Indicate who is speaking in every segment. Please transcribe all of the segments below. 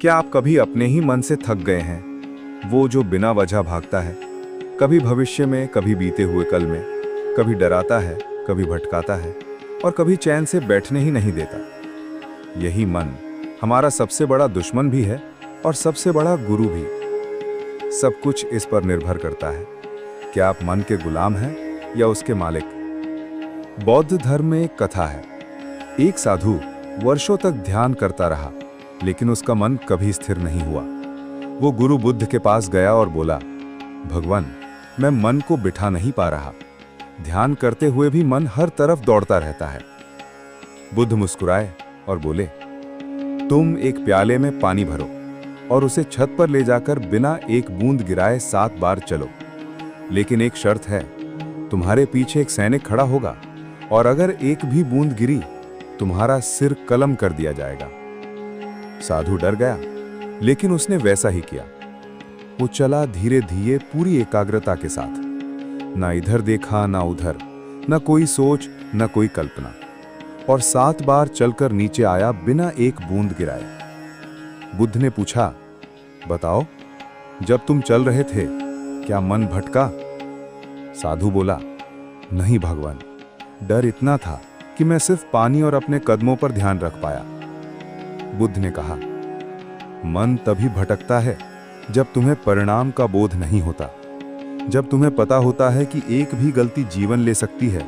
Speaker 1: क्या आप कभी अपने ही मन से थक गए हैं? वो जो बिना वजह भागता है, कभी भविष्य में, कभी बीते हुए कल में, कभी डराता है, कभी भटकाता है और कभी चैन से बैठने ही नहीं देता। यही मन हमारा सबसे बड़ा दुश्मन भी है और सबसे बड़ा गुरु भी। सब कुछ इस पर निर्भर करता है, क्या आप मन के गुलाम हैं या उसके मालिक। बौद्ध धर्म में एक कथा है। एक साधु वर्षों तक ध्यान करता रहा, लेकिन उसका मन कभी स्थिर नहीं हुआ। वो गुरु बुद्ध के पास गया और बोला, भगवान, मैं मन को बिठा नहीं पा रहा। ध्यान करते हुए भी मन हर तरफ दौड़ता रहता है। बुद्ध मुस्कुराए और बोले, तुम एक प्याले में पानी भरो और उसे छत पर ले जाकर बिना एक बूंद गिराए 7 बार चलो। लेकिन एक शर्त है, तुम्हारे पीछे एक सैनिक खड़ा होगा और अगर एक भी बूंद गिरी, तुम्हारा सिर कलम कर दिया जाएगा। साधु डर गया, लेकिन उसने वैसा ही किया। वो चला धीरे धीरे, पूरी एकाग्रता के साथ। ना इधर देखा ना उधर, ना कोई सोच ना कोई कल्पना, और 7 बार चलकर नीचे आया बिना एक बूंद गिराए। बुद्ध ने पूछा, बताओ, जब तुम चल रहे थे क्या मन भटका? साधु बोला, नहीं भगवान, डर इतना था कि मैं सिर्फ पानी और अपने कदमों पर ध्यान रख पाया। बुद्ध ने कहा, मन तभी भटकता है जब तुम्हें परिणाम का बोध नहीं होता। जब तुम्हें पता होता है कि एक भी गलती जीवन ले सकती है,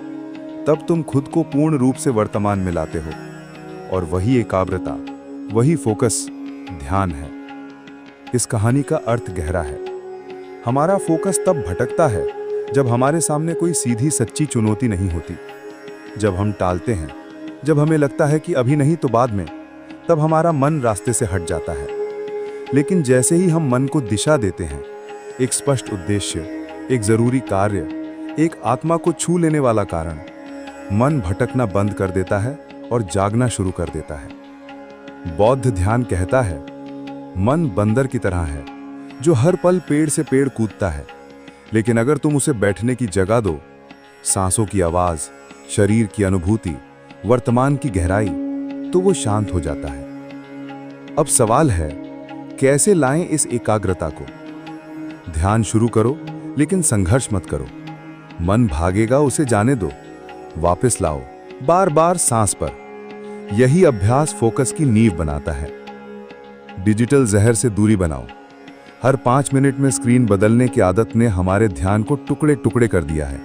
Speaker 1: तब तुम खुद को पूर्ण रूप से वर्तमान में लाते हो। और वही एकाग्रता, वही फोकस ध्यान है। इस कहानी का अर्थ गहरा है। हमारा फोकस तब भटकता है जब हमारे सामने कोई सीधी सच्ची चुनौती नहीं होती। जब हम टालते हैं, जब हमें लगता है कि अभी नहीं तो बाद में, तब हमारा मन रास्ते से हट जाता है। लेकिन जैसे ही हम मन को दिशा देते हैं, एक स्पष्ट उद्देश्य, एक जरूरी कार्य, एक आत्मा को छू लेने वाला कारण, मन भटकना बंद कर देता है और जागना शुरू कर देता है। बौद्ध ध्यान कहता है, मन बंदर की तरह है जो हर पल पेड़ से पेड़ कूदता है, लेकिन अगर तुम उसे बैठने की जगह दो, सांसों की आवाज, शरीर की अनुभूति, वर्तमान की गहराई, तो वो शांत हो जाता है। अब सवाल है, कैसे लाएं इस एकाग्रता को? ध्यान शुरू करो, लेकिन संघर्ष मत करो। मन भागेगा, उसे जाने दो। वापस लाओ, बार बार सांस पर। यही अभ्यास फोकस की नींव बनाता है। डिजिटल जहर से दूरी बनाओ। हर 5 मिनट में स्क्रीन बदलने की आदत ने हमारे ध्यान को टुकड़े टुकड़े कर दिया है।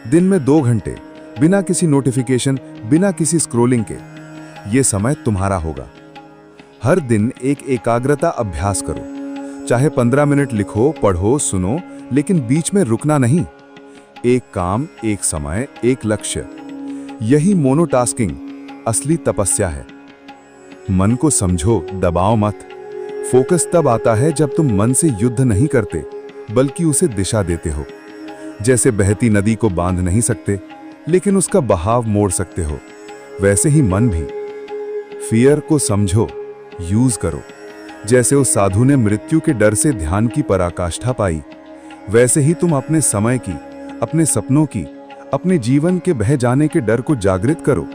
Speaker 1: दिन में 2 घंटे बिना किसी नोटिफिकेशन, बिना किसी स्क्रोलिंग के, ये समय तुम्हारा होगा। हर दिन एक एकाग्रता अभ्यास करो। चाहे 15 मिनट लिखो, पढ़ो, सुनो, लेकिन बीच में रुकना नहीं। एक काम, एक समय, एक लक्ष्य। यही मोनोटास्किंग असली तपस्या है। मन को समझो, दबाओ मत। फोकस तब आता है जब तुम मन से युद्ध नहीं करते, बल्कि उसे दिशा देते हो। जैसे बहती नदी को बांध नहीं सकते, लेकिन उसका बहाव मोड़ सकते हो, वैसे ही मन भी। फियर को समझो, यूज करो। जैसे उस साधु ने मृत्यु के डर से ध्यान की पराकाष्ठा पाई, वैसे ही तुम अपने समय की, अपने सपनों की, अपने जीवन के बह जाने के डर को जागृत करो।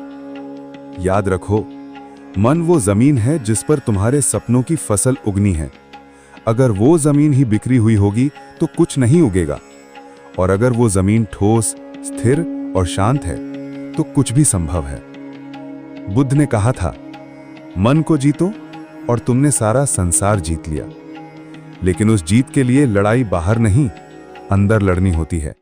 Speaker 1: याद रखो, मन वो जमीन है जिस पर तुम्हारे सपनों की फसल उगनी है। अगर वो जमीन ही बिखरी हुई होगी तो कुछ नहीं उगेगा, और अगर वो जमीन ठोस, स्थिर और शांत है तो कुछ भी संभव है। बुद्ध ने कहा था, मन को जीतो और तुमने सारा संसार जीत लिया। लेकिन उस जीत के लिए लड़ाई बाहर नहीं, अंदर लड़नी होती है।